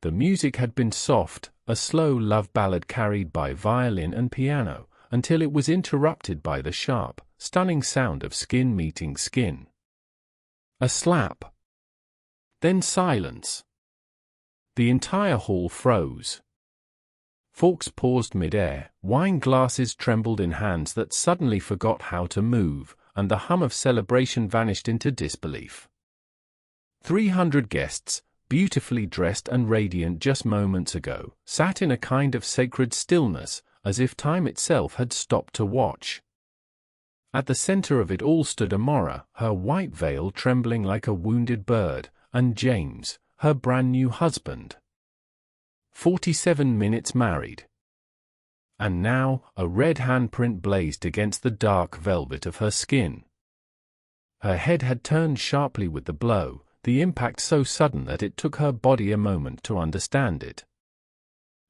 The music had been soft, a slow love ballad carried by violin and piano, until it was interrupted by the sharp, stunning sound of skin meeting skin. A slap. Then silence. The entire hall froze. Forks paused mid-air, wine glasses trembled in hands that suddenly forgot how to move, and the hum of celebration vanished into disbelief. 300 guests, beautifully dressed and radiant just moments ago, sat in a kind of sacred stillness, as if time itself had stopped to watch. At the center of it all stood Amora, her white veil trembling like a wounded bird, and James, her brand-new husband. 47 minutes married. And now, a red handprint blazed against the dark velvet of her skin. Her head had turned sharply with the blow, the impact so sudden that it took her body a moment to understand it.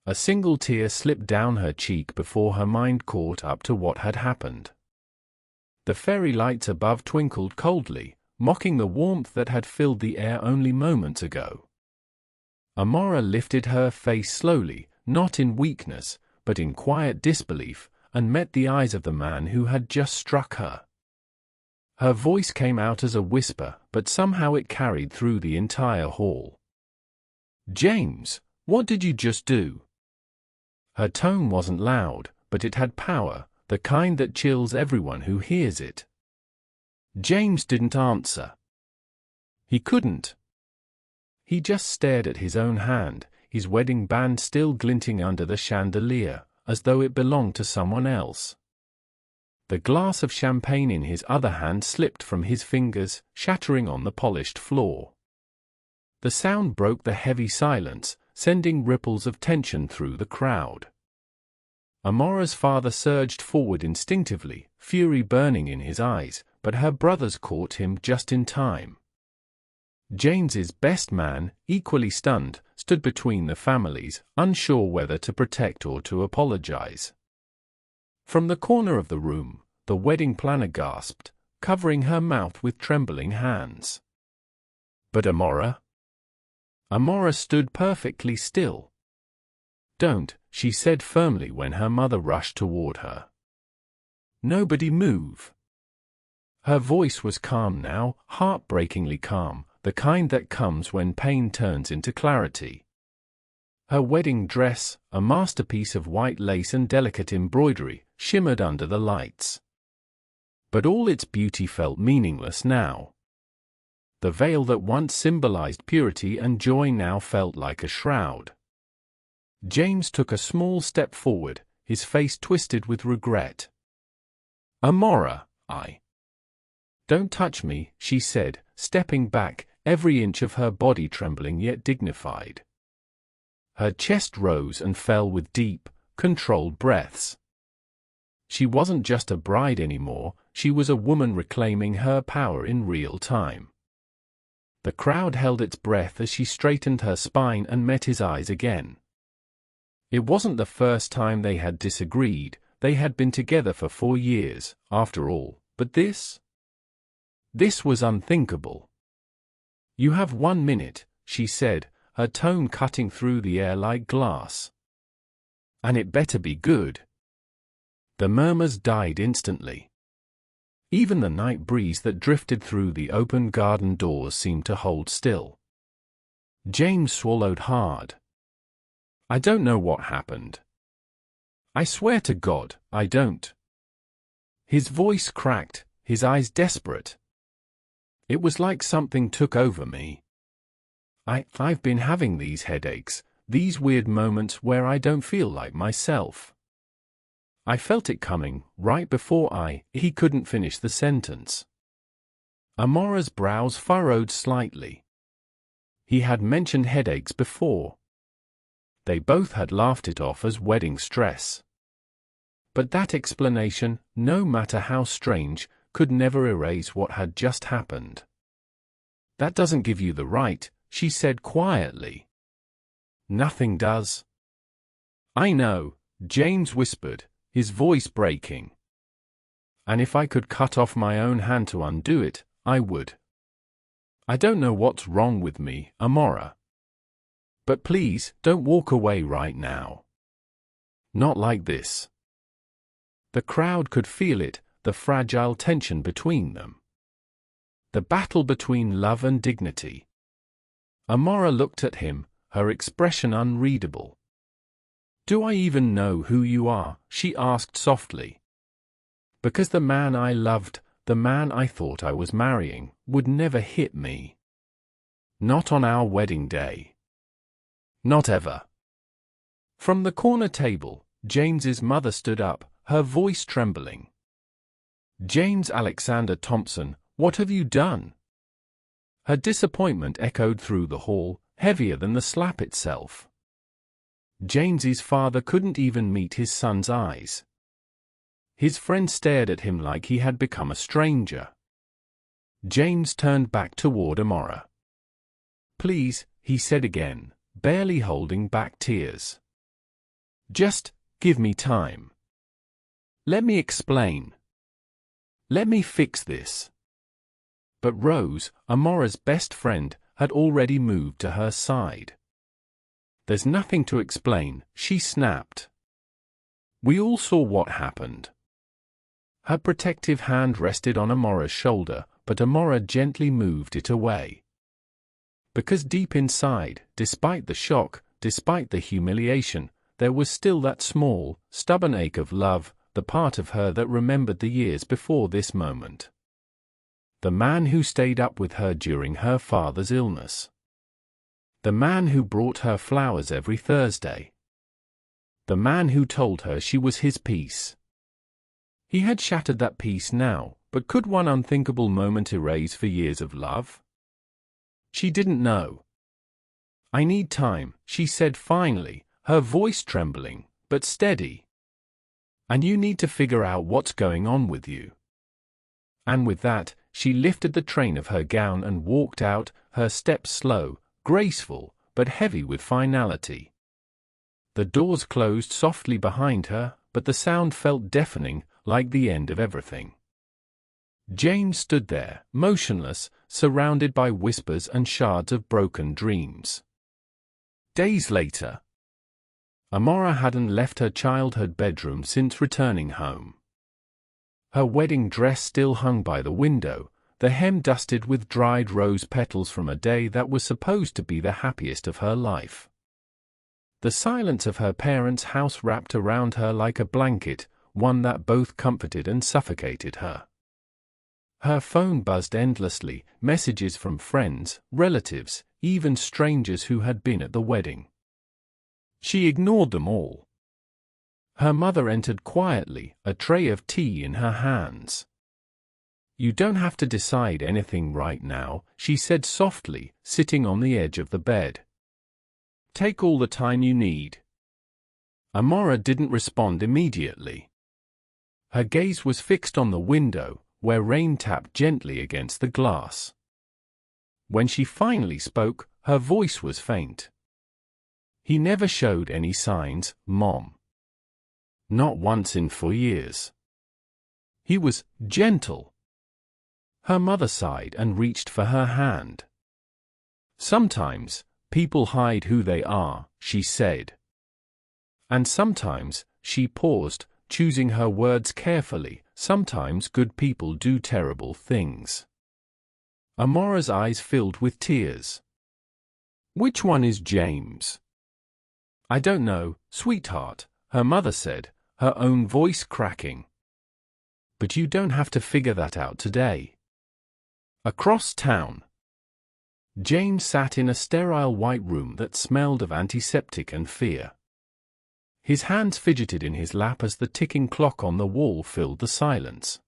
A single tear slipped down her cheek before her mind caught up to what had happened. The fairy lights above twinkled coldly, mocking the warmth that had filled the air only moments ago. Amora lifted her face slowly, not in weakness, but in quiet disbelief, and met the eyes of the man who had just struck her. Her voice came out as a whisper, but somehow it carried through the entire hall. "James, what did you just do?" Her tone wasn't loud, but it had power, the kind that chills everyone who hears it. James didn't answer. He couldn't. He just stared at his own hand, his wedding band still glinting under the chandelier, as though it belonged to someone else. The glass of champagne in his other hand slipped from his fingers, shattering on the polished floor. The sound broke the heavy silence, sending ripples of tension through the crowd. Amora's father surged forward instinctively, fury burning in his eyes, but her brothers caught him just in time. James's best man, equally stunned, stood between the families, unsure whether to protect or to apologize. From the corner of the room, the wedding planner gasped, covering her mouth with trembling hands. But Amora? Amora stood perfectly still. "Don't," she said firmly when her mother rushed toward her. "Nobody move." Her voice was calm now, heartbreakingly calm, the kind that comes when pain turns into clarity. Her wedding dress, a masterpiece of white lace and delicate embroidery, shimmered under the lights. But all its beauty felt meaningless now. The veil that once symbolized purity and joy now felt like a shroud. James took a small step forward, his face twisted with regret. "Amora, Don't touch me," she said, stepping back, every inch of her body trembling yet dignified. Her chest rose and fell with deep, controlled breaths. She wasn't just a bride anymore, she was a woman reclaiming her power in real time. The crowd held its breath as she straightened her spine and met his eyes again. It wasn't the first time they had disagreed, they had been together for 4 years, after all, but this was unthinkable. "You have 1 minute," she said, her tone cutting through the air like glass. "And it better be good." The murmurs died instantly. Even the night breeze that drifted through the open garden doors seemed to hold still. James swallowed hard. "I don't know what happened. I swear to God, I don't." His voice cracked, his eyes desperate. "It was like something took over me. I've been having these headaches, these weird moments where I don't feel like myself. I felt it coming, right before He couldn't finish the sentence. Amora's brows furrowed slightly. He had mentioned headaches before. They both had laughed it off as wedding stress. But that explanation, no matter how strange, could never erase what had just happened. "That doesn't give you the right," she said quietly. "Nothing does." "I know," James whispered, his voice breaking. "And if I could cut off my own hand to undo it, I would. I don't know what's wrong with me, Amora. But please, don't walk away right now. Not like this. The crowd could feel it, the fragile tension between them. The battle between love and dignity. Amora looked at him, her expression unreadable. "Do I even know who you are?" she asked softly. "Because the man I loved, the man I thought I was marrying, would never hit me. Not on our wedding day. Not ever." From the corner table, James's mother stood up, her voice trembling. "James Alexander Thompson, what have you done?" Her disappointment echoed through the hall, heavier than the slap itself. James's father couldn't even meet his son's eyes. His friend stared at him like he had become a stranger. James turned back toward Amora. "Please," he said again, barely holding back tears. "Just give me time. Let me explain. Let me fix this." But Rose, Amora's best friend, had already moved to her side. "There's nothing to explain," she snapped. "We all saw what happened." Her protective hand rested on Amora's shoulder, but Amora gently moved it away. Because deep inside, despite the shock, despite the humiliation, there was still that small, stubborn ache of love, the part of her that remembered the years before this moment. The man who stayed up with her during her father's illness. The man who brought her flowers every Thursday. The man who told her she was his peace. He had shattered that peace now, but could one unthinkable moment erase for years of love? She didn't know. "I need time," she said finally, her voice trembling, but steady. "And you need to figure out what's going on with you." And with that, she lifted the train of her gown and walked out, her steps slow, graceful, but heavy with finality. The doors closed softly behind her, but the sound felt deafening, like the end of everything. James stood there, motionless, surrounded by whispers and shards of broken dreams. Days later. Amora hadn't left her childhood bedroom since returning home. Her wedding dress still hung by the window, the hem dusted with dried rose petals from a day that was supposed to be the happiest of her life. The silence of her parents' house wrapped around her like a blanket, one that both comforted and suffocated her. Her phone buzzed endlessly, messages from friends, relatives, even strangers who had been at the wedding. She ignored them all. Her mother entered quietly, a tray of tea in her hands. "You don't have to decide anything right now," she said softly, sitting on the edge of the bed. "Take all the time you need." Amora didn't respond immediately. Her gaze was fixed on the window, where rain tapped gently against the glass. When she finally spoke, her voice was faint. "He never showed any signs, Mom. Not once in 4 years. He was gentle." Her mother sighed and reached for her hand. "Sometimes, people hide who they are," she said. And sometimes, she paused, choosing her words carefully, sometimes good people do terrible things. Amora's eyes filled with tears. "Which one is James?" "I don't know, sweetheart," her mother said, her own voice cracking. "But you don't have to figure that out today." Across town. James sat in a sterile white room that smelled of antiseptic and fear. His hands fidgeted in his lap as the ticking clock on the wall filled the silence.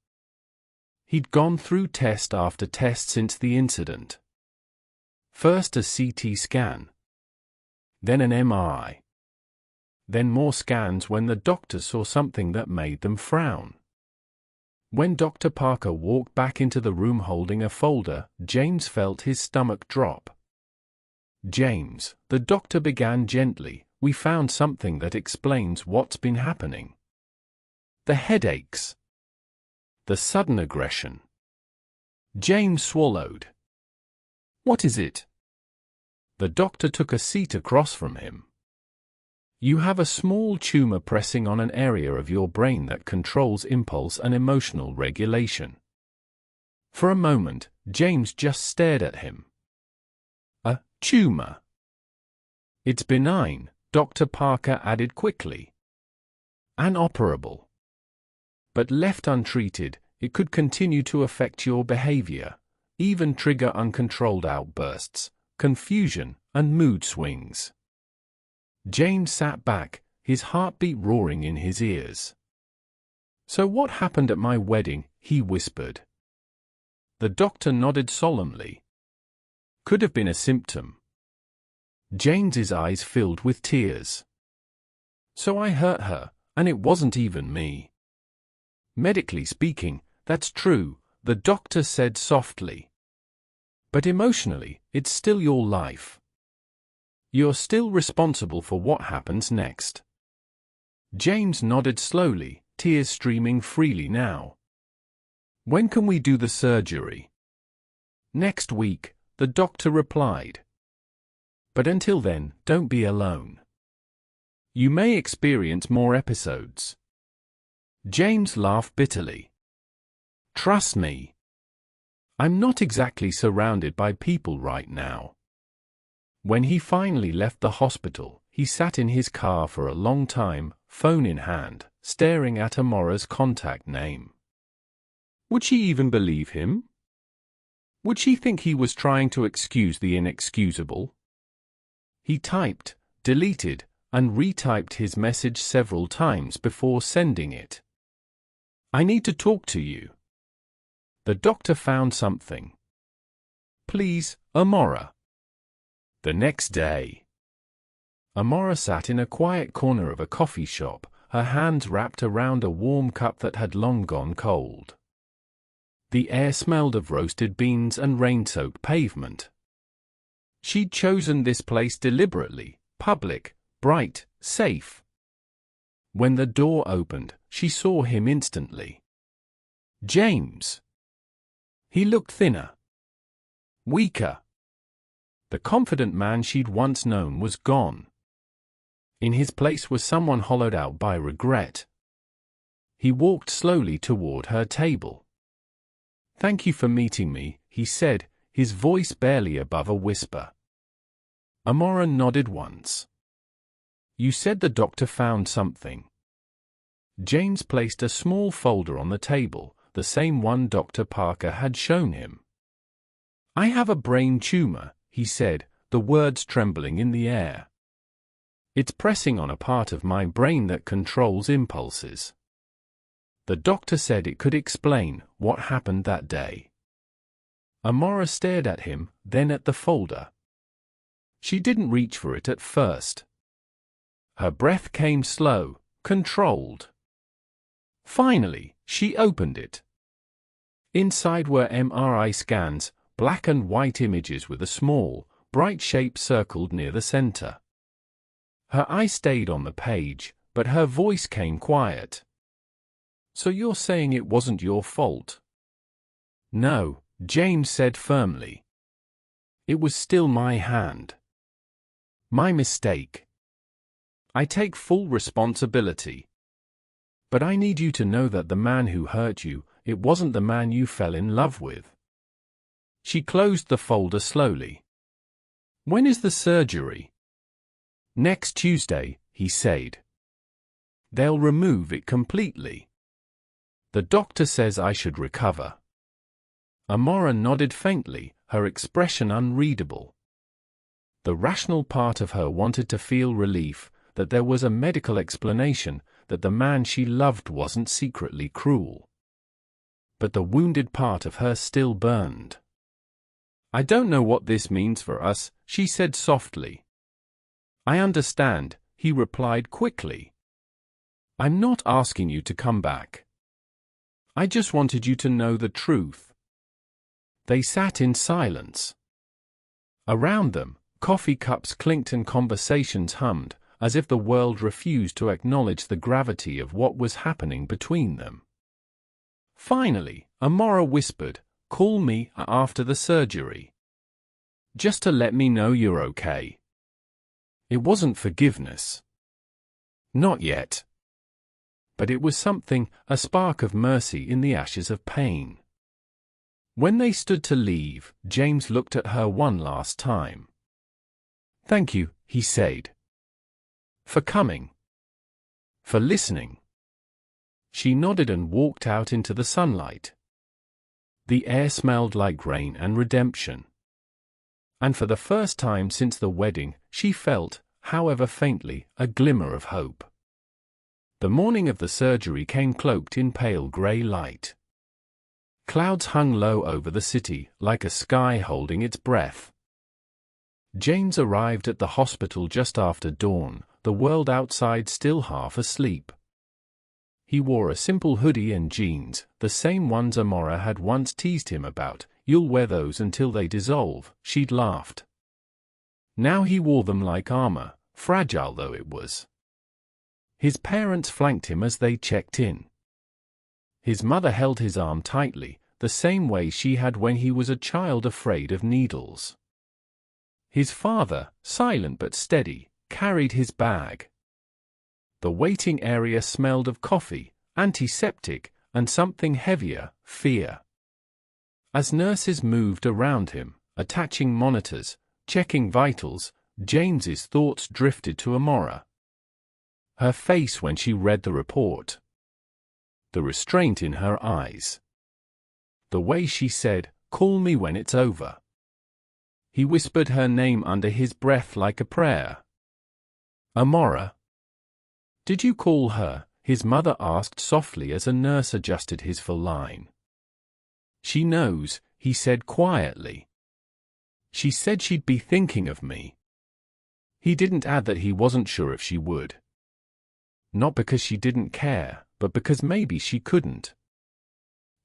He'd gone through test after test since the incident. First a CT scan. Then an MRI. Then more scans when the doctor saw something that made them frown. When Dr. Parker walked back into the room holding a folder, James felt his stomach drop. "James," the doctor began gently, "we found something that explains what's been happening. The headaches. The sudden aggression." James swallowed. "What is it?" The doctor took a seat across from him. You have a small tumor pressing on an area of your brain that controls impulse and emotional regulation. For a moment, James just stared at him. A tumor. It's benign, Dr. Parker added quickly. Inoperable. But left untreated, it could continue to affect your behavior, even trigger uncontrolled outbursts, confusion, and mood swings. James sat back, his heartbeat roaring in his ears. So what happened at my wedding? He whispered. The doctor nodded solemnly. Could have been a symptom. James's eyes filled with tears. So I hurt her, and it wasn't even me. Medically speaking, that's true, the doctor said softly. But emotionally, it's still your life. You're still responsible for what happens next. James nodded slowly, tears streaming freely now. When can we do the surgery? Next week, the doctor replied. But until then, don't be alone. You may experience more episodes. James laughed bitterly. Trust me. I'm not exactly surrounded by people right now. When he finally left the hospital, he sat in his car for a long time, phone in hand, staring at Amora's contact name. Would she even believe him? Would she think he was trying to excuse the inexcusable? He typed, deleted, and retyped his message several times before sending it. I need to talk to you. The doctor found something. Please, Amora. The next day, Amora sat in a quiet corner of a coffee shop, her hands wrapped around a warm cup that had long gone cold. The air smelled of roasted beans and rain-soaked pavement. She'd chosen this place deliberately, public, bright, safe. When the door opened, she saw him instantly. James. He looked thinner. Weaker. The confident man she'd once known was gone. In his place was someone hollowed out by regret. He walked slowly toward her table. Thank you for meeting me, he said, his voice barely above a whisper. Amora nodded once. You said the doctor found something. James placed a small folder on the table, the same one Dr. Parker had shown him. I have a brain tumor, he said, the words trembling in the air. It's pressing on a part of my brain that controls impulses. The doctor said it could explain what happened that day. Amora stared at him, then at the folder. She didn't reach for it at first. Her breath came slow, controlled. Finally, she opened it. Inside were MRI scans, black and white images with a small, bright shape circled near the center. Her eye stayed on the page, but her voice came quiet. So you're saying it wasn't your fault? No, James said firmly. It was still my hand. My mistake. I take full responsibility. But I need you to know that the man who hurt you, it wasn't the man you fell in love with. She closed the folder slowly. When is the surgery? Next Tuesday, he said. They'll remove it completely. The doctor says I should recover. Amora nodded faintly, her expression unreadable. The rational part of her wanted to feel relief, that there was a medical explanation, that the man she loved wasn't secretly cruel. But the wounded part of her still burned. I don't know what this means for us, she said softly. I understand, he replied quickly. I'm not asking you to come back. I just wanted you to know the truth. They sat in silence. Around them, coffee cups clinked and conversations hummed, as if the world refused to acknowledge the gravity of what was happening between them. Finally, Amora whispered, "Call me after the surgery." Just to let me know you're okay. It wasn't forgiveness. Not yet. But it was something, a spark of mercy in the ashes of pain. When they stood to leave, James looked at her one last time. "Thank you," he said. "For coming. For listening." She nodded and walked out into the sunlight. The air smelled like rain and redemption. And for the first time since the wedding, she felt, however faintly, a glimmer of hope. The morning of the surgery came cloaked in pale grey light. Clouds hung low over the city, like a sky holding its breath. James arrived at the hospital just after dawn, the world outside still half asleep. He wore a simple hoodie and jeans, the same ones Amora had once teased him about. "You'll wear those until they dissolve," she'd laughed. Now he wore them like armor, fragile though it was. His parents flanked him as they checked in. His mother held his arm tightly, the same way she had when he was a child afraid of needles. His father, silent but steady, carried his bag. The waiting area smelled of coffee, antiseptic, and something heavier, fear. As nurses moved around him, attaching monitors, checking vitals, James's thoughts drifted to Amora. Her face when she read the report. The restraint in her eyes. The way she said, "Call me when it's over." He whispered her name under his breath like a prayer. "Amora." "Did you call her?" his mother asked softly as a nurse adjusted his full line. "She knows," he said quietly. "She said she'd be thinking of me." He didn't add that he wasn't sure if she would. Not because she didn't care, but because maybe she couldn't.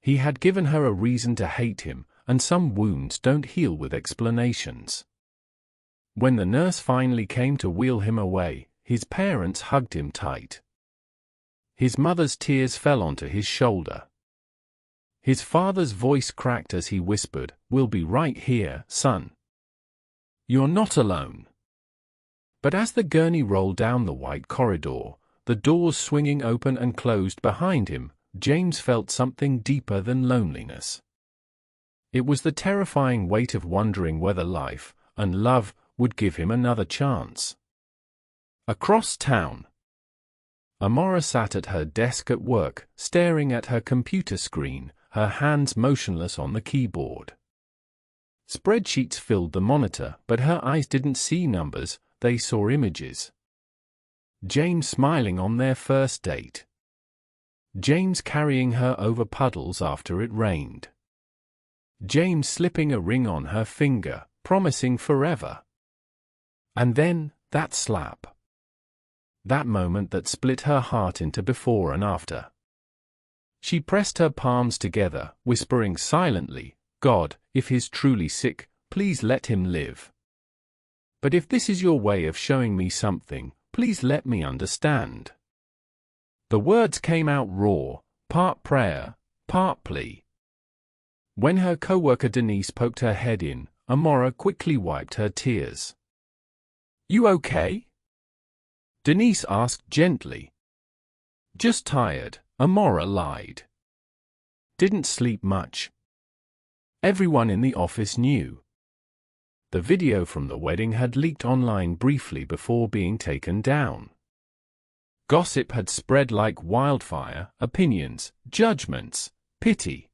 He had given her a reason to hate him, and some wounds don't heal with explanations. When the nurse finally came to wheel him away, his parents hugged him tight. His mother's tears fell onto his shoulder. His father's voice cracked as he whispered, "We'll be right here, son. You're not alone." But as the gurney rolled down the white corridor, the doors swinging open and closed behind him, James felt something deeper than loneliness. It was the terrifying weight of wondering whether life, and love, would give him another chance. Across town, Amora sat at her desk at work, staring at her computer screen, her hands motionless on the keyboard. Spreadsheets filled the monitor, but her eyes didn't see numbers, they saw images. James smiling on their first date. James carrying her over puddles after it rained. James slipping a ring on her finger, promising forever. And then, that slap. That moment that split her heart into before and after. She pressed her palms together, whispering silently, "God, if he's truly sick, please let him live. But if this is your way of showing me something, please let me understand." The words came out raw, part prayer, part plea. When her coworker Denise poked her head in, Amora quickly wiped her tears. "You okay?" Denise asked gently. "Just tired," Amora lied. "Didn't sleep much." Everyone in the office knew. The video from the wedding had leaked online briefly before being taken down. Gossip had spread like wildfire, opinions, judgments, pity.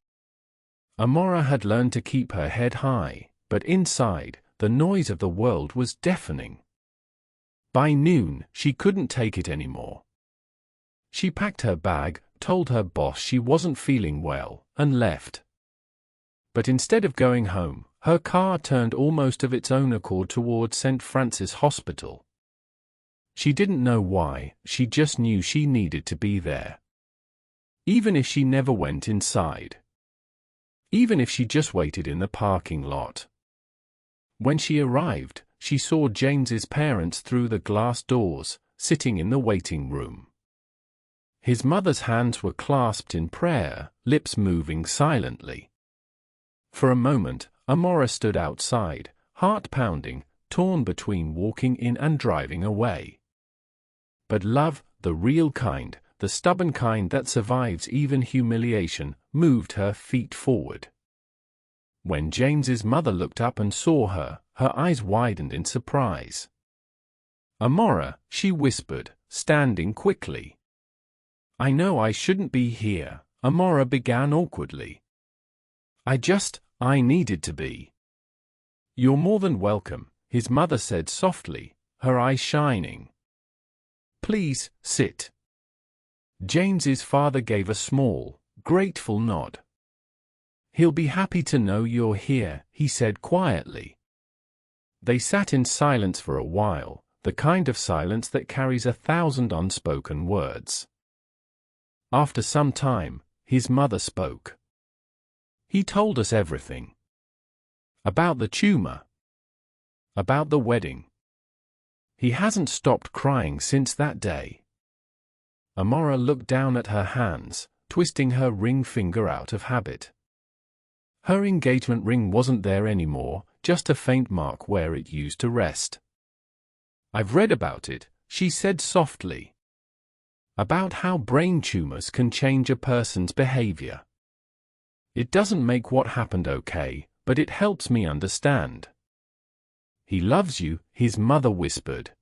Amora had learned to keep her head high, but inside, the noise of the world was deafening. By noon, she couldn't take it anymore. She packed her bag, told her boss she wasn't feeling well, and left. But instead of going home, her car turned almost of its own accord toward St. Francis Hospital. She didn't know why, she just knew she needed to be there. Even if she never went inside. Even if she just waited in the parking lot. When she arrived, she saw James's parents through the glass doors, sitting in the waiting room. His mother's hands were clasped in prayer, lips moving silently. For a moment, Amora stood outside, heart pounding, torn between walking in and driving away. But love, the real kind, the stubborn kind that survives even humiliation, moved her feet forward. When James's mother looked up and saw her, her eyes widened in surprise. "Amora," she whispered, standing quickly. "I know I shouldn't be here," Amora began awkwardly. I needed to be." "You're more than welcome," his mother said softly, her eyes shining. "Please, sit." James's father gave a small, grateful nod. "He'll be happy to know you're here," he said quietly. They sat in silence for a while, the kind of silence that carries 1,000 unspoken words. After some time, his mother spoke. "He told us everything. About the tumor. About the wedding. He hasn't stopped crying since that day." Amora looked down at her hands, twisting her ring finger out of habit. Her engagement ring wasn't there anymore, just a faint mark where it used to rest. "I've read about it," she said softly. "About how brain tumors can change a person's behavior. It doesn't make what happened okay, but it helps me understand." "He loves you," his mother whispered.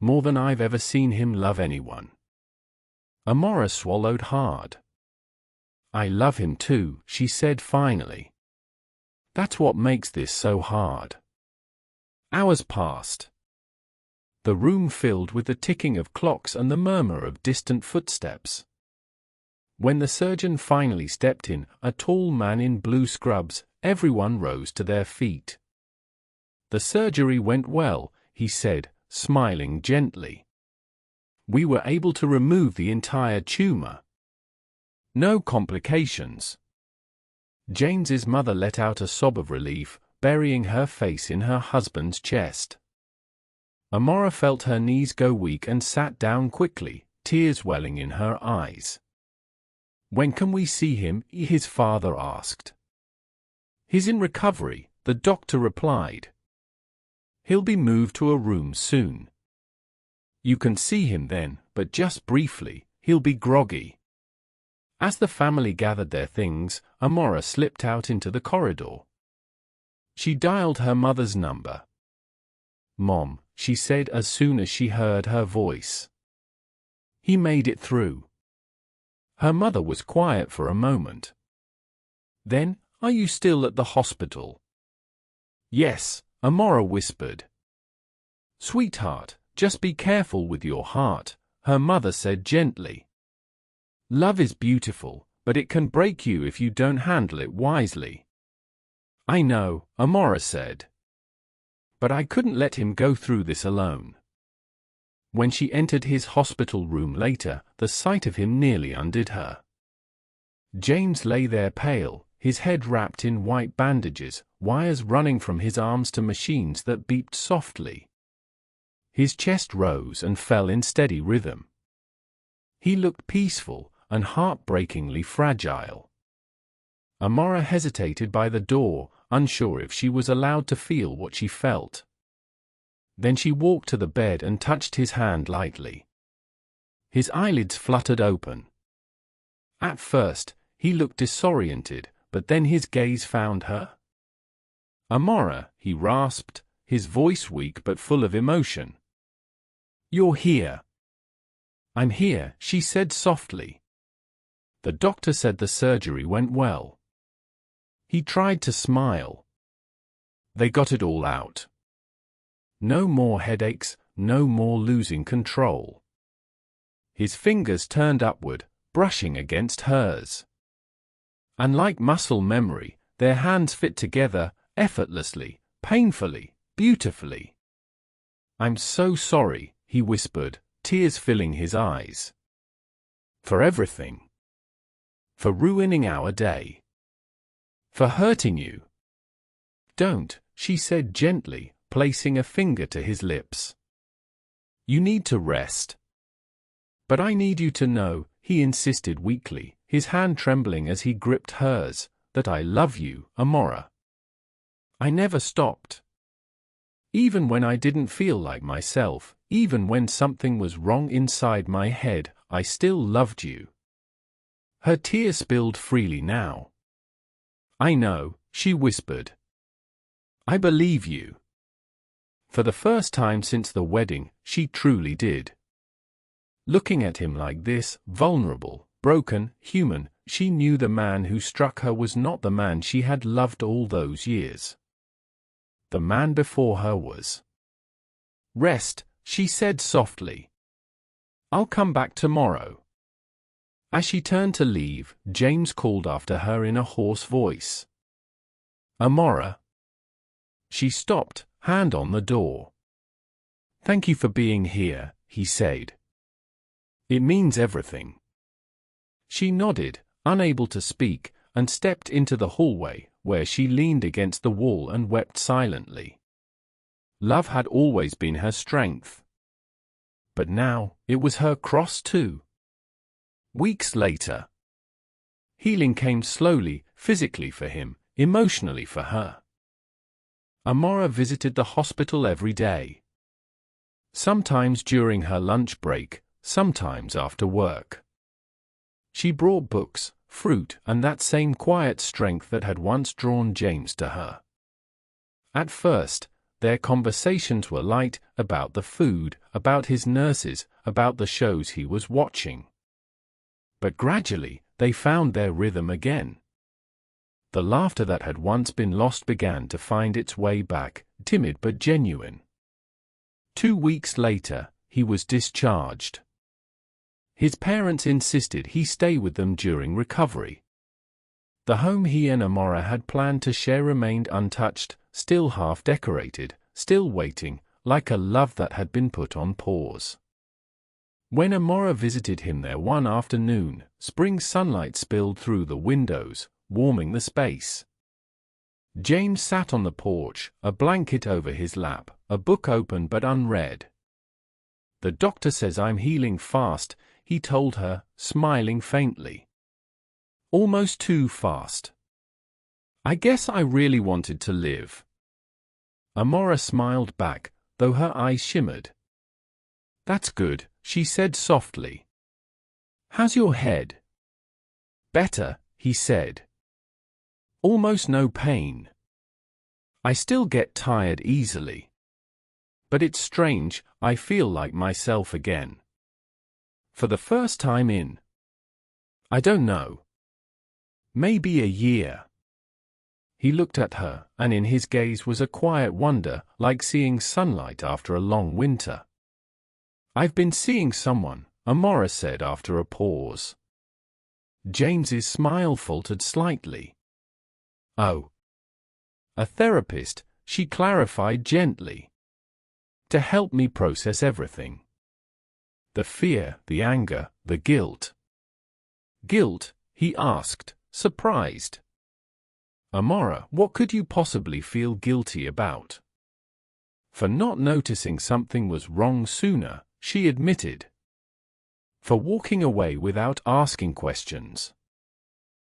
"More than I've ever seen him love anyone." Amora swallowed hard. "I love him too," she said finally. "That's what makes this so hard." Hours passed. The room filled with the ticking of clocks and the murmur of distant footsteps. When the surgeon finally stepped in, a tall man in blue scrubs, everyone rose to their feet. "The surgery went well," he said, smiling gently. "We were able to remove the entire tumor. No complications." James's mother let out a sob of relief, burying her face in her husband's chest. Amora felt her knees go weak and sat down quickly, tears welling in her eyes. "When can we see him?" his father asked. "He's in recovery," the doctor replied. "He'll be moved to a room soon. You can see him then, but just briefly. He'll be groggy." As the family gathered their things, Amora slipped out into the corridor. She dialed her mother's number. "Mom," she said as soon as she heard her voice. "He made it through." Her mother was quiet for a moment. Then, "Are you still at the hospital?" "Yes," Amora whispered. "Sweetheart, just be careful with your heart," her mother said gently. "Love is beautiful, but it can break you if you don't handle it wisely." "I know," Amora said. "But I couldn't let him go through this alone." When she entered his hospital room later, the sight of him nearly undid her. James lay there pale, his head wrapped in white bandages, wires running from his arms to machines that beeped softly. His chest rose and fell in steady rhythm. He looked peaceful and heartbreakingly fragile. Amora hesitated by the door, unsure if she was allowed to feel what she felt. Then she walked to the bed and touched his hand lightly. His eyelids fluttered open. At first, he looked disoriented, but then his gaze found her. "Amora," he rasped, his voice weak but full of emotion. "You're here." "I'm here," she said softly. "The doctor said the surgery went well." He tried to smile. "They got it all out. No more headaches, no more losing control." His fingers turned upward, brushing against hers. And like muscle memory, their hands fit together, effortlessly, painfully, beautifully. "I'm so sorry," he whispered, tears filling his eyes. "For everything. For ruining our day. For hurting you." "Don't," she said gently, placing a finger to his lips. "You need to rest." "But I need you to know," he insisted weakly, his hand trembling as he gripped hers, "that I love you, Amora. I never stopped." Even when I didn't feel like myself, even when something was wrong inside my head, I still loved you." Her tears spilled freely now. "I know," she whispered. "I believe you." For the first time since the wedding, she truly did. Looking at him like this, vulnerable, broken, human, she knew the man who struck her was not the man she had loved all those years. The man before her was. "Rest," she said softly. "I'll come back tomorrow." As she turned to leave, James called after her in a hoarse voice. "Amora." She stopped, hand on the door. "Thank you for being here," he said. "It means everything." She nodded, unable to speak, and stepped into the hallway, where she leaned against the wall and wept silently. Love had always been her strength. But now, it was her cross too. Weeks later, healing came slowly, physically for him, emotionally for her. Amora visited the hospital every day. Sometimes during her lunch break, sometimes after work. She brought books, fruit, and that same quiet strength that had once drawn James to her. At first, their conversations were light, about the food, about his nurses, about the shows he was watching. But gradually, they found their rhythm again. The laughter that had once been lost began to find its way back, timid but genuine. 2 weeks later, he was discharged. His parents insisted he stay with them during recovery. The home he and Amora had planned to share remained untouched, still half-decorated, still waiting, like a love that had been put on pause. When Amora visited him there one afternoon, spring sunlight spilled through the windows, warming the space. James sat on the porch, a blanket over his lap, a book open but unread. "The doctor says I'm healing fast," he told her, smiling faintly. "Almost too fast. I guess I really wanted to live." Amora smiled back, though her eyes shimmered. "That's good," she said softly. "How's your head?" "Better," he said. "Almost no pain. I still get tired easily. But it's strange, I feel like myself again. For the first time in, I don't know, maybe a year." He looked at her, and in his gaze was a quiet wonder, like seeing sunlight after a long winter. "I've been seeing someone," Amora said after a pause. James's smile faltered slightly. "Oh. A therapist," she clarified gently. "To help me process everything. The fear, the anger, the guilt." "Guilt?" he asked, surprised. "Amora, what could you possibly feel guilty about?" For not noticing something was wrong sooner, she admitted. For walking away without asking questions.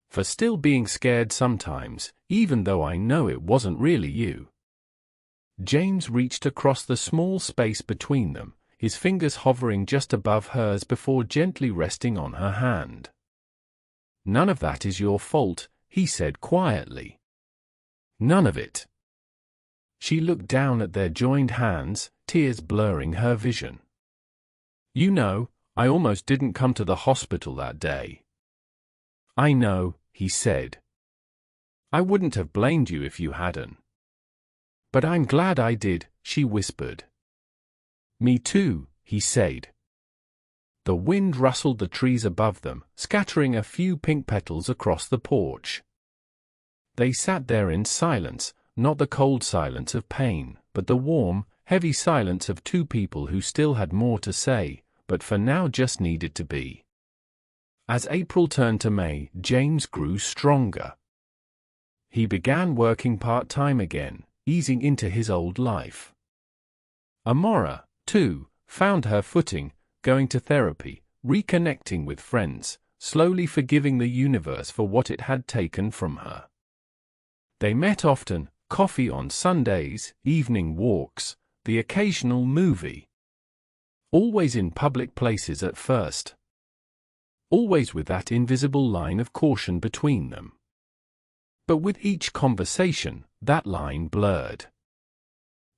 For still being scared sometimes, even though I know it wasn't really you. James reached across the small space between them, his fingers hovering just above hers before gently resting on her hand. "None of that is your fault," he said quietly. "None of it." She looked down at their joined hands, tears blurring her vision. "You know, I almost didn't come to the hospital that day." "I know," he said. "I wouldn't have blamed you if you hadn't." "But I'm glad I did," she whispered. "Me too," he said. The wind rustled the trees above them, scattering a few pink petals across the porch. They sat there in silence, not the cold silence of pain, but the warm, heavy silence of two people who still had more to say, but for now just needed to be. As April turned to May, James grew stronger. He began working part-time again, easing into his old life. Amora, too, found her footing, going to therapy, reconnecting with friends, slowly forgiving the universe for what it had taken from her. They met often, coffee on Sundays, evening walks, the occasional movie. Always in public places at first. Always with that invisible line of caution between them. But with each conversation, that line blurred.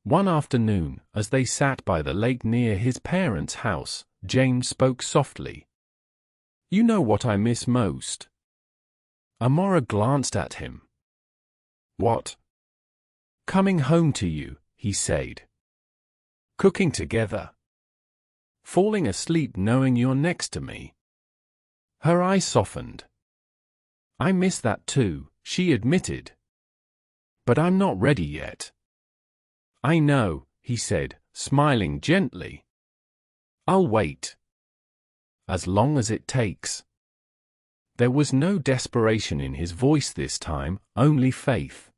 One afternoon, as they sat by the lake near his parents' house, James spoke softly. "You know what I miss most?" Amora glanced at him. "What?" "Coming home to you," he said. "Cooking together. Falling asleep knowing you're next to me." Her eyes softened. "I miss that too," she admitted. "But I'm not ready yet." "I know," he said, smiling gently. "I'll wait. As long as it takes." There was no desperation in his voice this time, only faith.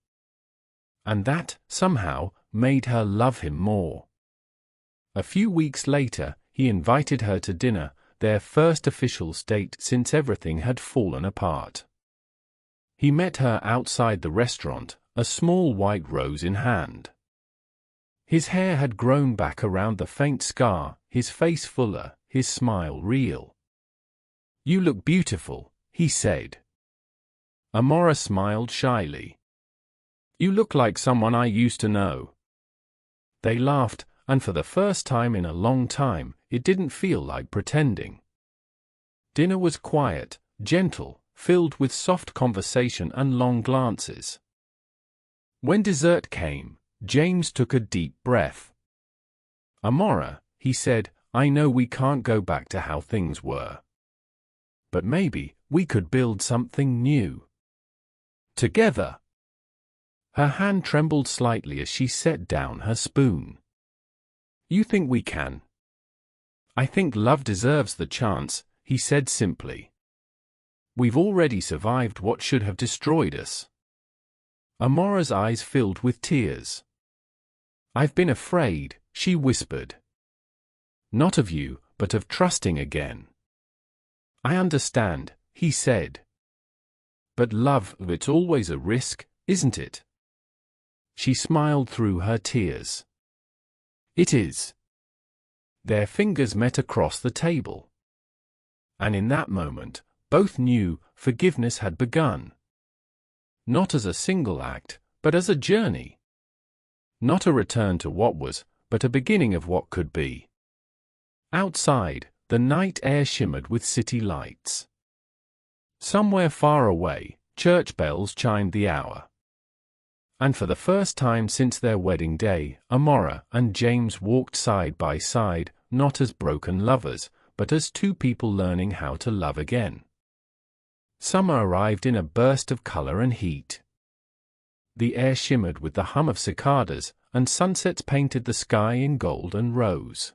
And that, somehow, made her love him more. A few weeks later, he invited her to dinner, their first official date since everything had fallen apart. He met her outside the restaurant, a small white rose in hand. His hair had grown back around the faint scar, his face fuller, his smile real. "You look beautiful," he said. Amora smiled shyly. "You look like someone I used to know." They laughed, and for the first time in a long time, it didn't feel like pretending. Dinner was quiet, gentle, filled with soft conversation and long glances. When dessert came, James took a deep breath. "Amora," he said, "I know we can't go back to how things were. But maybe we could build something new. Together." Her hand trembled slightly as she set down her spoon. "You think we can?" "I think love deserves the chance," he said simply. "We've already survived what should have destroyed us." Amora's eyes filled with tears. "I've been afraid," she whispered. "Not of you, but of trusting again." "I understand," he said. "But love, it's always a risk, isn't it?" She smiled through her tears. "It is." Their fingers met across the table. And in that moment, both knew forgiveness had begun. Not as a single act, but as a journey. Not a return to what was, but a beginning of what could be. Outside, the night air shimmered with city lights. Somewhere far away, church bells chimed the hour. And for the first time since their wedding day, Amora and James walked side by side, not as broken lovers, but as two people learning how to love again. Summer arrived in a burst of color and heat. The air shimmered with the hum of cicadas, and sunsets painted the sky in gold and rose.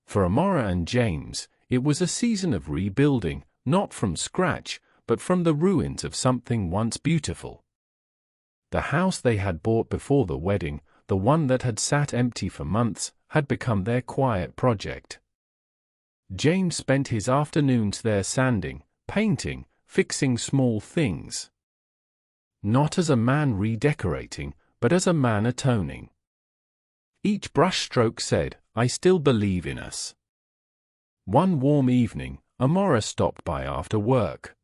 For Amora and James, it was a season of rebuilding, not from scratch, but from the ruins of something once beautiful. The house they had bought before the wedding, the one that had sat empty for months, had become their quiet project. James spent his afternoons there sanding, painting, fixing small things. Not as a man redecorating, but as a man atoning. Each brushstroke said, "I still believe in us." One warm evening, Amora stopped by after work.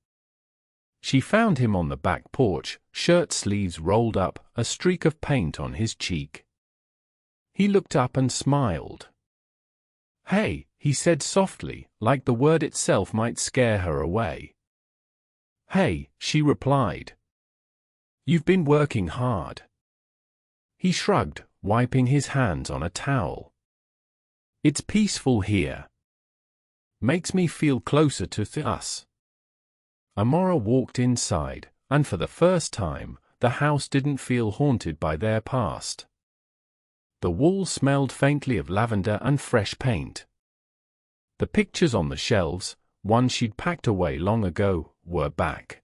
She found him on the back porch, shirt sleeves rolled up, a streak of paint on his cheek. He looked up and smiled. "Hey," he said softly, like the word itself might scare her away. "Hey," she replied. "You've been working hard." He shrugged, wiping his hands on a towel. "It's peaceful here. Makes me feel closer to us." Amora walked inside, and for the first time, the house didn't feel haunted by their past. The walls smelled faintly of lavender and fresh paint. The pictures on the shelves, ones she'd packed away long ago, were back.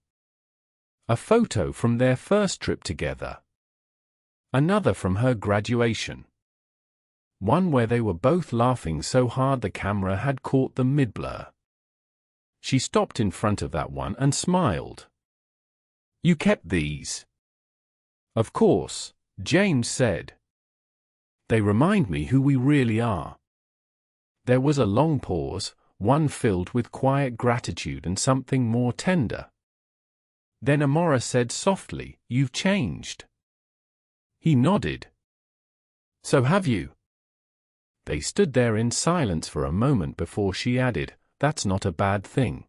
A photo from their first trip together. Another from her graduation. One where they were both laughing so hard the camera had caught them mid-blur. She stopped in front of that one and smiled. "You kept these?" Of course, James said. They remind me who we really are. There was a long pause, one filled with quiet gratitude and something more tender. Then Amora said softly, "You've changed." He nodded. "So have you." They stood there in silence for a moment before she added, "That's not a bad thing."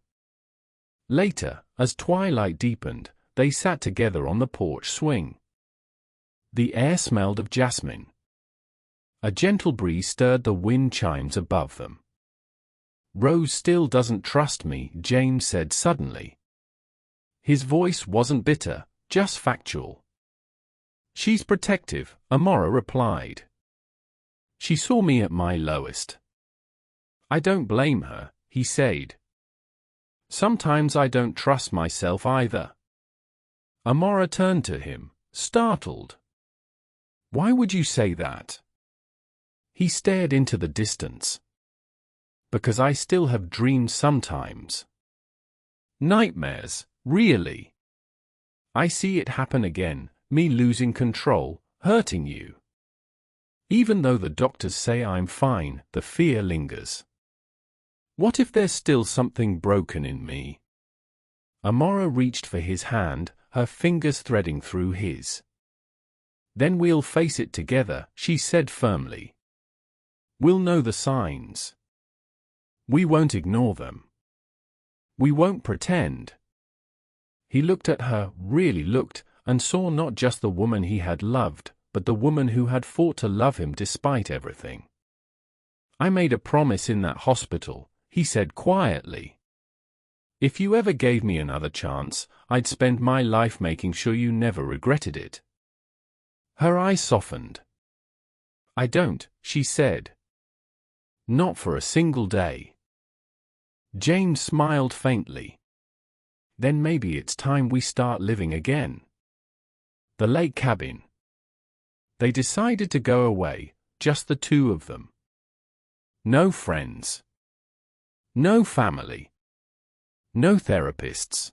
Later, as twilight deepened, they sat together on the porch swing. The air smelled of jasmine. A gentle breeze stirred the wind chimes above them. "Rose still doesn't trust me," James said suddenly. His voice wasn't bitter, just factual. "She's protective," Amora replied. "She saw me at my lowest." "I don't blame her," he said. "Sometimes I don't trust myself either." Amora turned to him, startled. "Why would you say that?" He stared into the distance. "Because I still have dreams sometimes. Nightmares, really. I see it happen again, me losing control, hurting you. Even though the doctors say I'm fine, the fear lingers. What if there's still something broken in me?" Amora reached for his hand, her fingers threading through his. "Then we'll face it together," she said firmly. "We'll know the signs. We won't ignore them. We won't pretend." He looked at her, really looked, and saw not just the woman he had loved, but the woman who had fought to love him despite everything. "I made a promise in that hospital," he said quietly. "If you ever gave me another chance, I'd spend my life making sure you never regretted it." Her eyes softened. "I don't," she said. "Not for a single day." James smiled faintly. "Then maybe it's time we start living again." The lake cabin. They decided to go away, just the two of them. No friends. No family. No therapists.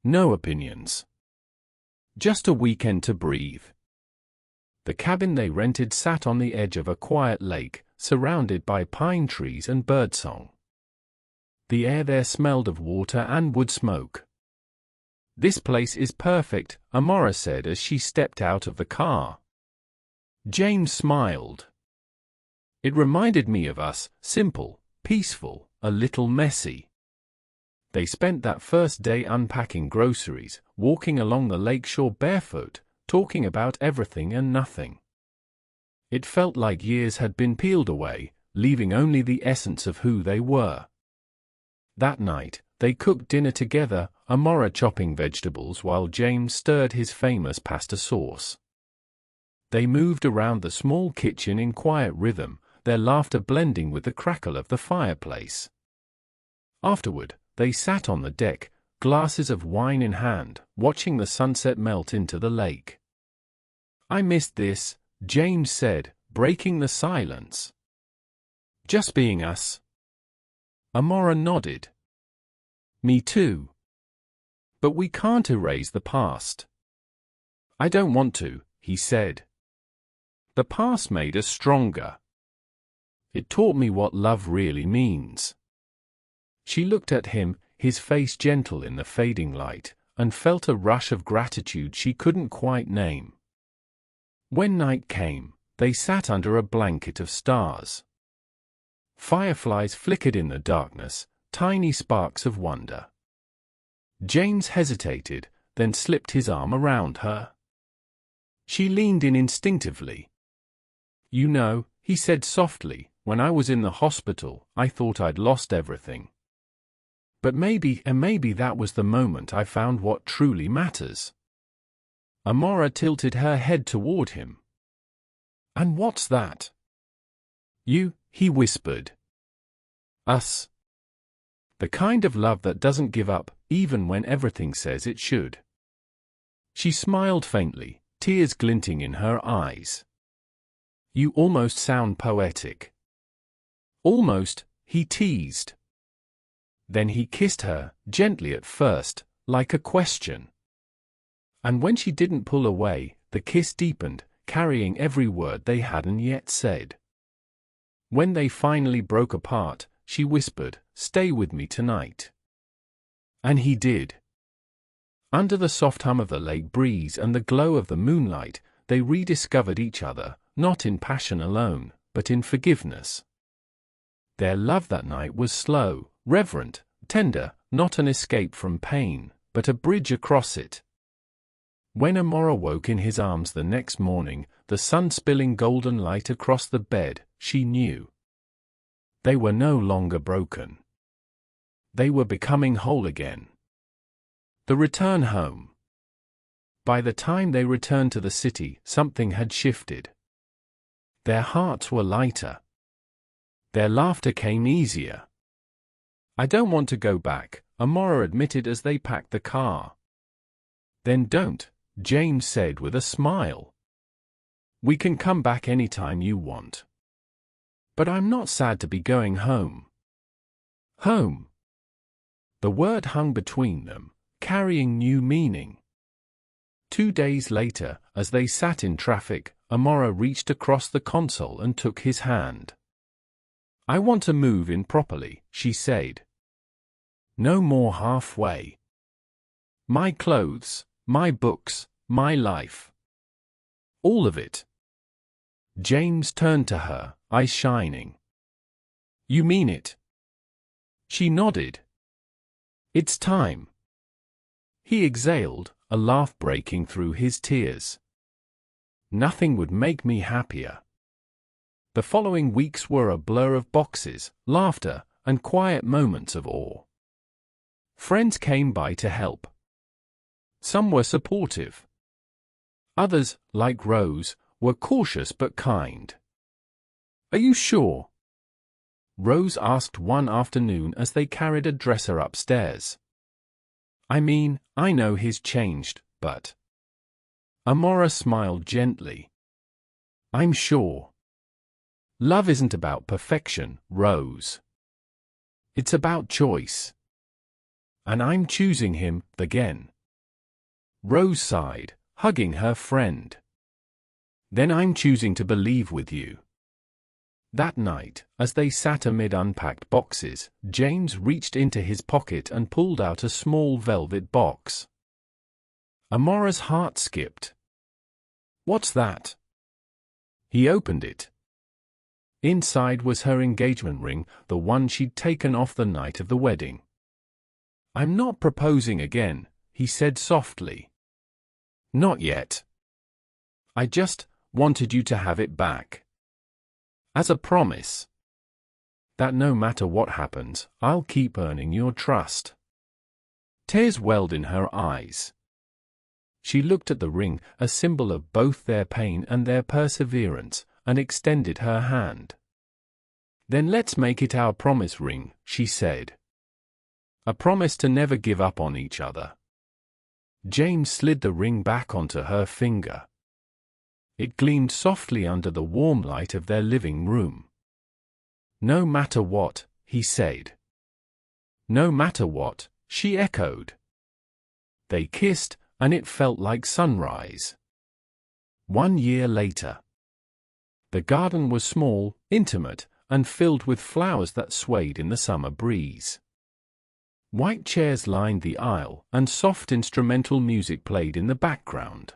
No opinions. Just a weekend to breathe. The cabin they rented sat on the edge of a quiet lake, surrounded by pine trees and birdsong. The air there smelled of water and wood smoke. "This place is perfect," Amora said as she stepped out of the car. James smiled. "It reminded me of us, simple, peaceful, a little messy." They spent that first day unpacking groceries, walking along the lakeshore barefoot, talking about everything and nothing. It felt like years had been peeled away, leaving only the essence of who they were. That night, they cooked dinner together, Amora chopping vegetables while James stirred his famous pasta sauce. They moved around the small kitchen in quiet rhythm, their laughter blending with the crackle of the fireplace. Afterward, they sat on the deck, glasses of wine in hand, watching the sunset melt into the lake. "I missed this," James said, breaking the silence. "Just being us." Amora nodded. "Me too. But we can't erase the past." "I don't want to," he said. "The past made us stronger. It taught me what love really means." She looked at him, his face gentle in the fading light, and felt a rush of gratitude she couldn't quite name. When night came, they sat under a blanket of stars. Fireflies flickered in the darkness, tiny sparks of wonder. James hesitated, then slipped his arm around her. She leaned in instinctively. "You know," he said softly, "when I was in the hospital, I thought I'd lost everything. But maybe that was the moment I found what truly matters." Amora tilted her head toward him. "And what's that?" "You," he whispered. "Us. The kind of love that doesn't give up, even when everything says it should." She smiled faintly, tears glinting in her eyes. "You almost sound poetic." "Almost," he teased. Then he kissed her, gently at first, like a question. And when she didn't pull away, the kiss deepened, carrying every word they hadn't yet said. When they finally broke apart, she whispered, "Stay with me tonight." And he did. Under the soft hum of the lake breeze and the glow of the moonlight, they rediscovered each other, not in passion alone, but in forgiveness. Their love that night was slow, reverent, tender, not an escape from pain, but a bridge across it. When Amora woke in his arms the next morning, the sun spilling golden light across the bed, she knew. They were no longer broken. They were becoming whole again. The return home. By the time they returned to the city, something had shifted. Their hearts were lighter. Their laughter came easier. "I don't want to go back," Amora admitted as they packed the car. "Then don't," James said with a smile. "We can come back anytime you want. But I'm not sad to be going home." Home. The word hung between them, carrying new meaning. 2 days later, as they sat in traffic, Amora reached across the console and took his hand. "I want to move in properly," she said. "No more halfway. My clothes, my books, my life. All of it." James turned to her, eyes shining. "You mean it?" She nodded. "It's time." He exhaled, a laugh breaking through his tears. "Nothing would make me happier." The following weeks were a blur of boxes, laughter, and quiet moments of awe. Friends came by to help. Some were supportive. Others, like Rose, were cautious but kind. "Are you sure?" Rose asked one afternoon as they carried a dresser upstairs. "I mean, I know he's changed, but—" Amora smiled gently. "I'm sure. Love isn't about perfection, Rose. It's about choice. And I'm choosing him, again." Rose sighed, hugging her friend. "Then I'm choosing to believe with you." That night, as they sat amid unpacked boxes, James reached into his pocket and pulled out a small velvet box. Amora's heart skipped. "What's that?" He opened it. Inside was her engagement ring, the one she'd taken off the night of the wedding. "I'm not proposing again," he said softly. "Not yet. I just wanted you to have it back. As a promise. That no matter what happens, I'll keep earning your trust." Tears welled in her eyes. She looked at the ring, a symbol of both their pain and their perseverance, and extended her hand. "Then let's make it our promise ring," she said. "A promise to never give up on each other." James slid the ring back onto her finger. It gleamed softly under the warm light of their living room. "No matter what," he said. "No matter what," she echoed. They kissed, and it felt like sunrise. 1 year later. The garden was small, intimate, and filled with flowers that swayed in the summer breeze. White chairs lined the aisle, and soft instrumental music played in the background.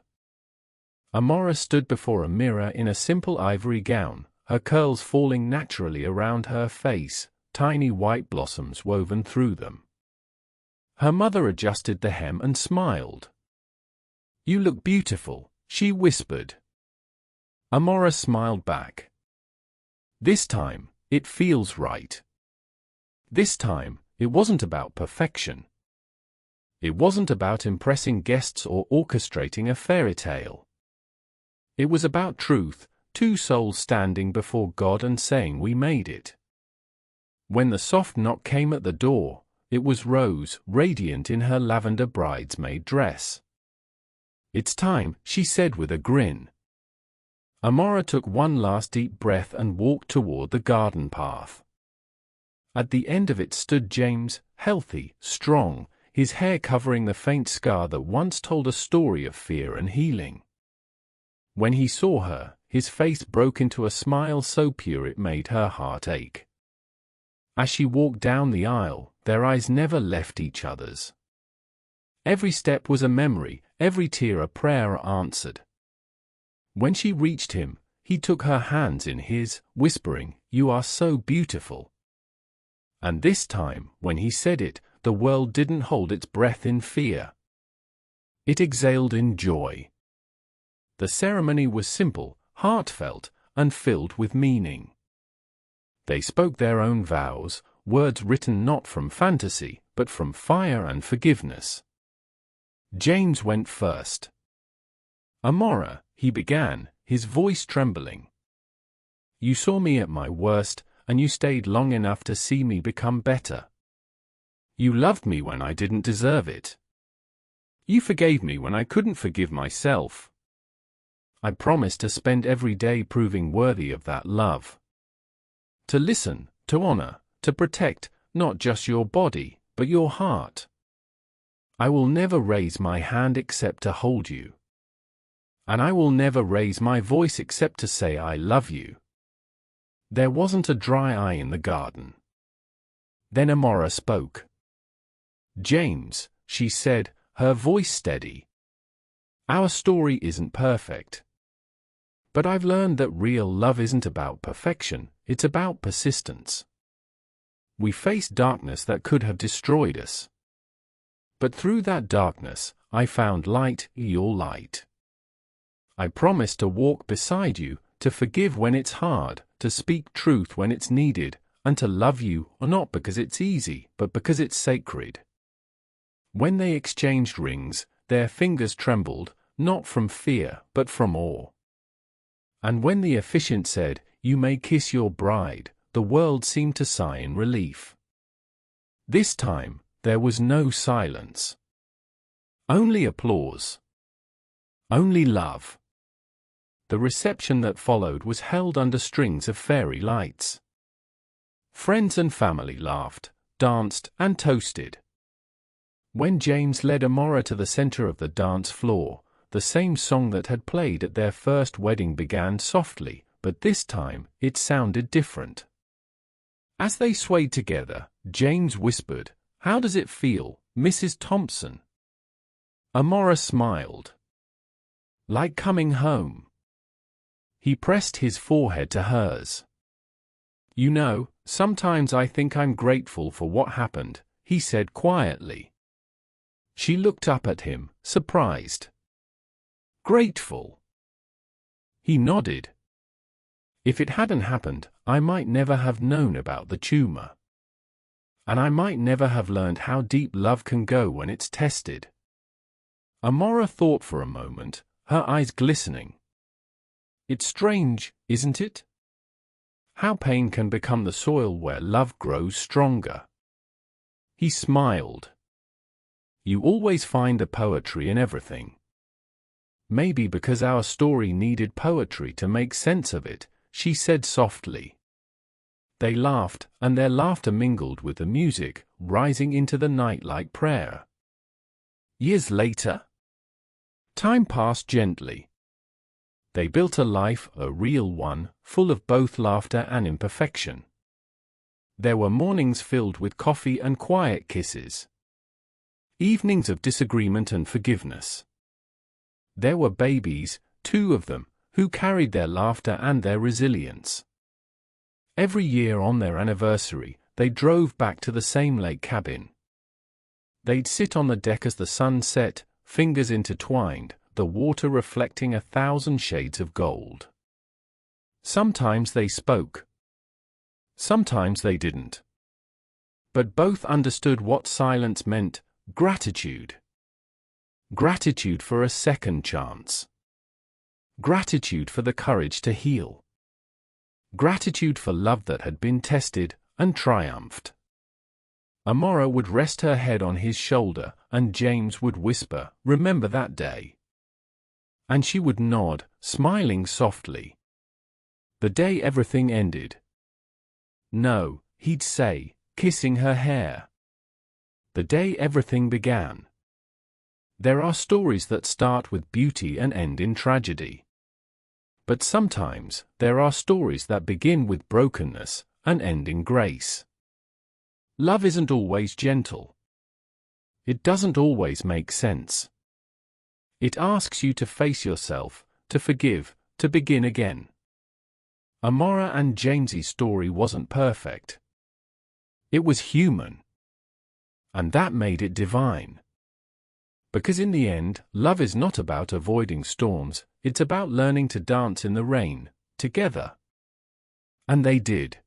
Amora stood before a mirror in a simple ivory gown, her curls falling naturally around her face, tiny white blossoms woven through them. Her mother adjusted the hem and smiled. "You look beautiful," she whispered. Amora smiled back. "This time, it feels right." This time, it wasn't about perfection. It wasn't about impressing guests or orchestrating a fairy tale. It was about truth, two souls standing before God and saying we made it. When the soft knock came at the door, it was Rose, radiant in her lavender bridesmaid dress. "It's time," she said with a grin. Amora took one last deep breath and walked toward the garden path. At the end of it stood James, healthy, strong, his hair covering the faint scar that once told a story of fear and healing. When he saw her, his face broke into a smile so pure it made her heart ache. As she walked down the aisle, their eyes never left each other's. Every step was a memory, every tear a prayer answered. When she reached him, he took her hands in his, whispering, "You are so beautiful." And this time, when he said it, the world didn't hold its breath in fear. It exhaled in joy. The ceremony was simple, heartfelt, and filled with meaning. They spoke their own vows, words written not from fantasy, but from fire and forgiveness. James went first. "Amora," he began, his voice trembling. "You saw me at my worst, and you stayed long enough to see me become better. You loved me when I didn't deserve it. You forgave me when I couldn't forgive myself. I promise to spend every day proving worthy of that love. To listen, to honor, to protect, not just your body, but your heart. I will never raise my hand except to hold you. And I will never raise my voice except to say I love you." There wasn't a dry eye in the garden. Then Amora spoke. "James," she said, her voice steady. "Our story isn't perfect. But I've learned that real love isn't about perfection, it's about persistence. We faced darkness that could have destroyed us. But through that darkness, I found light, your light. I promise to walk beside you, to forgive when it's hard, to speak truth when it's needed, and to love you, not because it's easy, but because it's sacred." When they exchanged rings, their fingers trembled, not from fear, but from awe. And when the officiant said, "You may kiss your bride," the world seemed to sigh in relief. This time, there was no silence. Only applause. Only love. The reception that followed was held under strings of fairy lights. Friends and family laughed, danced, and toasted. When James led Amora to the center of the dance floor, the same song that had played at their first wedding began softly, but this time, it sounded different. As they swayed together, James whispered, "How does it feel, Mrs. Thompson?" Amora smiled. "Like coming home." He pressed his forehead to hers. "You know, sometimes I think I'm grateful for what happened," he said quietly. She looked up at him, surprised. "Grateful?" He nodded. "If it hadn't happened, I might never have known about the tumor. And I might never have learned how deep love can go when it's tested." Amora thought for a moment, her eyes glistening. "It's strange, isn't it? How pain can become the soil where love grows stronger." He smiled. "You always find the poetry in everything." "Maybe because our story needed poetry to make sense of it," she said softly. They laughed, and their laughter mingled with the music, rising into the night like prayer. Years later, time passed gently. They built a life, a real one, full of both laughter and imperfection. There were mornings filled with coffee and quiet kisses. Evenings of disagreement and forgiveness. There were babies, 2 of them, who carried their laughter and their resilience. Every year on their anniversary, they drove back to the same lake cabin. They'd sit on the deck as the sun set, fingers intertwined, the water reflecting 1,000 shades of gold. Sometimes they spoke. Sometimes they didn't. But both understood what silence meant: gratitude. Gratitude for a second chance. Gratitude for the courage to heal. Gratitude for love that had been tested and triumphed. Amora would rest her head on his shoulder, and James would whisper, "Remember that day?" And she would nod, smiling softly. The day everything ended. "No," he'd say, kissing her hair. the day everything began. There are stories that start with beauty and end in tragedy. But sometimes, there are stories that begin with brokenness and end in grace. Love isn't always gentle. It doesn't always make sense. It asks you to face yourself, to forgive, to begin again. Amora and James's story wasn't perfect. It was human. And that made it divine. Because in the end, love is not about avoiding storms, it's about learning to dance in the rain, together. And they did.